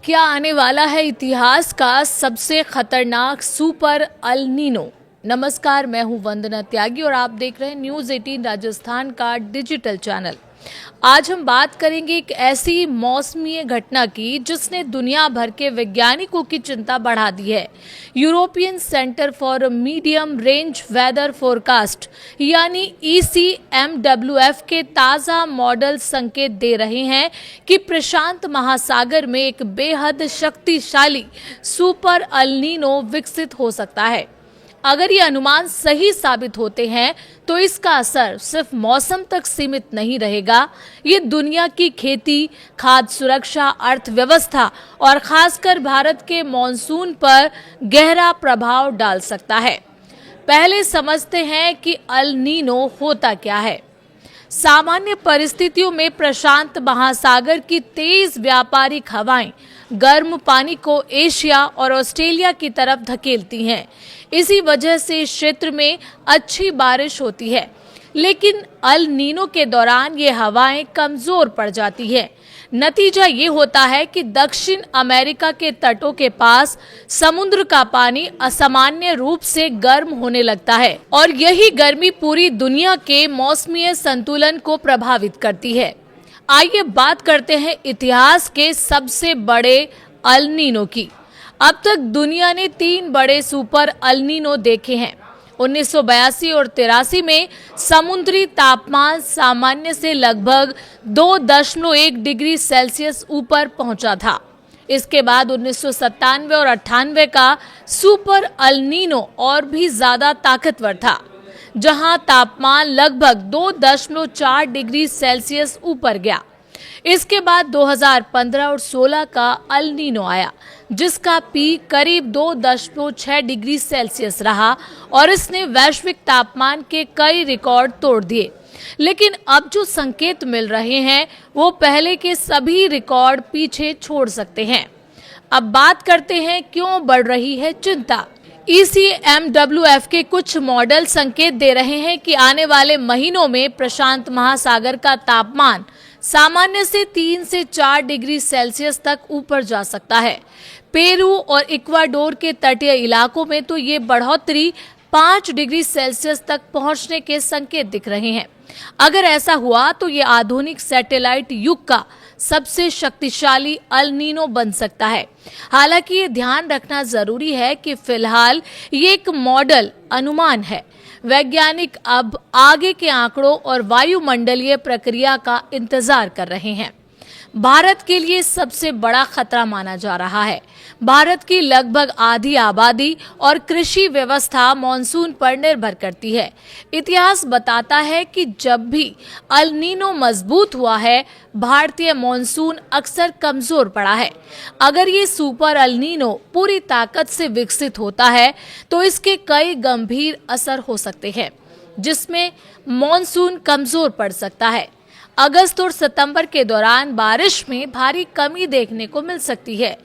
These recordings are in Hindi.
क्या आने वाला है इतिहास का सबसे खतरनाक सुपर अल नीनो। नमस्कार, मैं हूं वंदना त्यागी और आप देख रहे हैं न्यूज़ 18 राजस्थान का डिजिटल चैनल। आज हम बात करेंगे एक ऐसी मौसमी घटना की जिसने दुनिया भर के वैज्ञानिकों की चिंता बढ़ा दी है। European centre for medium range weather forecast यानी ECMWF के ताज़ा मॉडल संकेत दे रहे हैं कि प्रशांत महासागर में एक बेहद शक्तिशाली सुपर अल नीनो विकसित हो सकता है। अगर ये अनुमान सही साबित होते हैं तो इसका असर सिर्फ मौसम तक सीमित नहीं रहेगा, ये दुनिया की खेती, खाद्य सुरक्षा, अर्थव्यवस्था और खासकर भारत के मॉनसून पर गहरा प्रभाव डाल सकता है। पहले समझते हैं कि अल नीनो होता क्या है। सामान्य परिस्थितियों में प्रशांत महासागर की तेज व्यापारिक हवाएं गर्म पानी को एशिया और ऑस्ट्रेलिया की तरफ धकेलती हैं। इसी वजह से इस क्षेत्र में अच्छी बारिश होती है, लेकिन अल नीनो के दौरान ये हवाएं कमजोर पड़ जाती हैं। नतीजा ये होता है कि दक्षिण अमेरिका के तटों के पास समुद्र का पानी असामान्य रूप से गर्म होने लगता है और यही गर्मी पूरी दुनिया के मौसमी संतुलन को प्रभावित करती है। आइए बात करते हैं इतिहास के सबसे बड़े अल नीनो की। अब तक दुनिया ने 3 बड़े सुपर अल नीनो देखे हैं। 1982 और 83 में समुद्री तापमान सामान्य से लगभग 2.1 डिग्री सेल्सियस ऊपर पहुंचा था। इसके बाद 1997 और 98 का सुपर अल नीनो और भी ज्यादा ताकतवर था, जहां तापमान लगभग 2.4 डिग्री सेल्सियस ऊपर गया। इसके बाद 2015 और 16 का अल नीनो आया, जिसका पीक करीब 2.6 डिग्री सेल्सियस रहा और इसने वैश्विक तापमान के कई रिकॉर्ड तोड़ दिए। लेकिन अब जो संकेत मिल रहे हैं वो पहले के सभी रिकॉर्ड पीछे छोड़ सकते हैं। अब बात करते हैं क्यों बढ़ रही है चिंता। ECMWF के कुछ मॉडल संकेत दे रहे हैं कि आने वाले महीनों में प्रशांत महासागर का तापमान सामान्य से 3 से 4 डिग्री सेल्सियस तक ऊपर जा सकता है। पेरू और इक्वाडोर के तटीय इलाकों में तो ये बढ़ोतरी 5 डिग्री सेल्सियस तक पहुंचने के संकेत दिख रहे हैं। अगर ऐसा हुआ तो ये आधुनिक सैटेलाइट युग का सबसे शक्तिशाली अल नीनो बन सकता है। हालांकि ये ध्यान रखना जरूरी है कि फिलहाल ये एक मॉडल अनुमान है। वैज्ञानिक अब आगे के आंकड़ों और वायुमंडलीय प्रक्रिया का इंतजार कर रहे हैं। भारत के लिए सबसे बड़ा खतरा माना जा रहा है। भारत की लगभग आधी आबादी और कृषि व्यवस्था मॉनसून पर निर्भर करती है। इतिहास बताता है कि जब भी अल नीनो मजबूत हुआ है, भारतीय मॉनसून अक्सर कमजोर पड़ा है। अगर ये सुपर अल नीनो पूरी ताकत से विकसित होता है तो इसके कई गंभीर असर हो सकते हैं, जिसमें मॉनसून कमजोर पड़ सकता है। अगस्त और सितंबर के दौरान बारिश में भारी कमी देखने को मिल सकती है।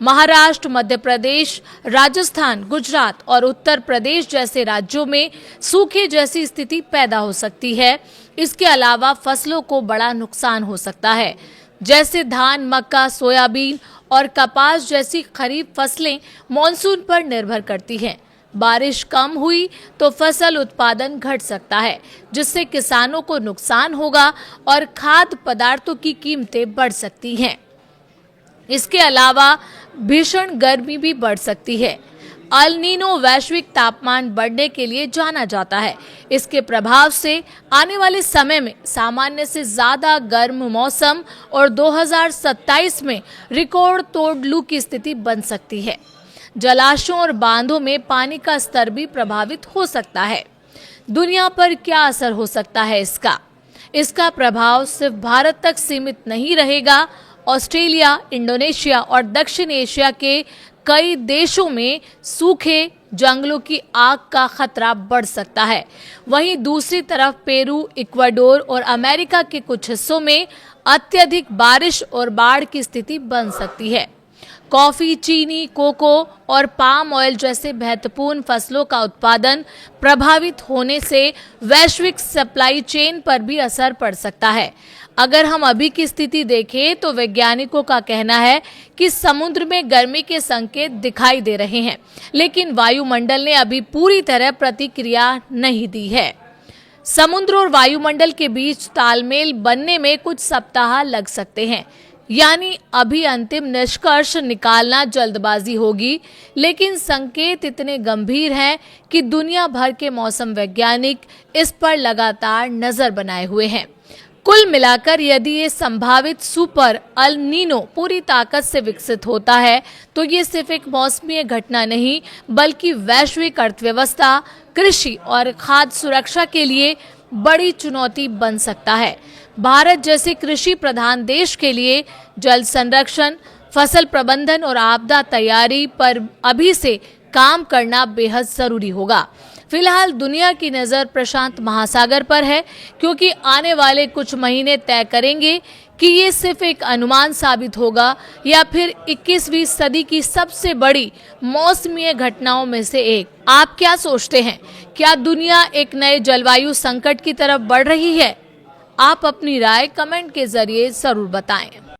महाराष्ट्र, मध्य प्रदेश, राजस्थान, गुजरात और उत्तर प्रदेश जैसे राज्यों में सूखे जैसी स्थिति पैदा हो सकती है। इसके अलावा फसलों को बड़ा नुकसान हो सकता है, जैसे धान, मक्का, सोयाबीन और कपास जैसी खरीफ फसलें मॉनसून पर निर्भर करती हैं। बारिश कम हुई तो फसल उत्पादन घट सकता है, जिससे किसानों को नुकसान होगा और खाद्य पदार्थों की कीमतें बढ़ सकती हैं। इसके अलावा भीषण गर्मी भी बढ़ सकती है। अल नीनो वैश्विक तापमान बढ़ने के लिए जाना जाता है। इसके प्रभाव से आने वाले समय में सामान्य से ज्यादा गर्म मौसम और 2027 में रिकॉर्ड तोड़ लू की स्थिति बन सकती है। जलाशयों और बांधों में पानी का स्तर भी प्रभावित हो सकता है। दुनिया पर क्या असर हो सकता है इसका प्रभाव सिर्फ भारत तक सीमित नहीं रहेगा। ऑस्ट्रेलिया, इंडोनेशिया और दक्षिण एशिया के कई देशों में सूखे जंगलों की आग का खतरा बढ़ सकता है। वहीं दूसरी तरफ पेरू, इक्वाडोर और अमेरिका के कुछ हिस्सों में अत्यधिक बारिश और बाढ़ की स्थिति बन सकती है। कॉफी, चीनी, कोको और पाम ऑयल जैसे महत्वपूर्ण फसलों का उत्पादन प्रभावित होने से वैश्विक सप्लाई चेन पर भी असर पड़ सकता है। अगर हम अभी की स्थिति देखें तो वैज्ञानिकों का कहना है कि समुद्र में गर्मी के संकेत दिखाई दे रहे हैं, लेकिन वायुमंडल ने अभी पूरी तरह प्रतिक्रिया नहीं दी है। समुद्र और वायुमंडल के बीच तालमेल बनने में कुछ सप्ताह लग सकते हैं, यानी अभी अंतिम निष्कर्ष निकालना जल्दबाजी होगी, लेकिन संकेत इतने गंभीर हैं कि दुनिया भर के मौसम वैज्ञानिक इस पर लगातार नजर बनाए हुए हैं। कुल मिलाकर यदि ये संभावित सुपर अल नीनो पूरी ताकत से विकसित होता है तो ये सिर्फ एक मौसमी घटना नहीं बल्कि वैश्विक अर्थव्यवस्था, कृषि और खाद्य सुरक्षा के लिए बड़ी चुनौती बन सकता है। भारत जैसे कृषि प्रधान देश के लिए जल संरक्षण, फसल प्रबंधन और आपदा तैयारी पर अभी से काम करना बेहद जरूरी होगा। फिलहाल दुनिया की नज़र प्रशांत महासागर पर है, क्योंकि आने वाले कुछ महीने तय करेंगे कि ये सिर्फ एक अनुमान साबित होगा या फिर 21वीं सदी की सबसे बड़ी मौसमी घटनाओं में से एक। आप क्या सोचते हैं? क्या दुनिया एक नए जलवायु संकट की तरफ बढ़ रही है? आप अपनी राय कमेंट के जरिए जरूर बताएं।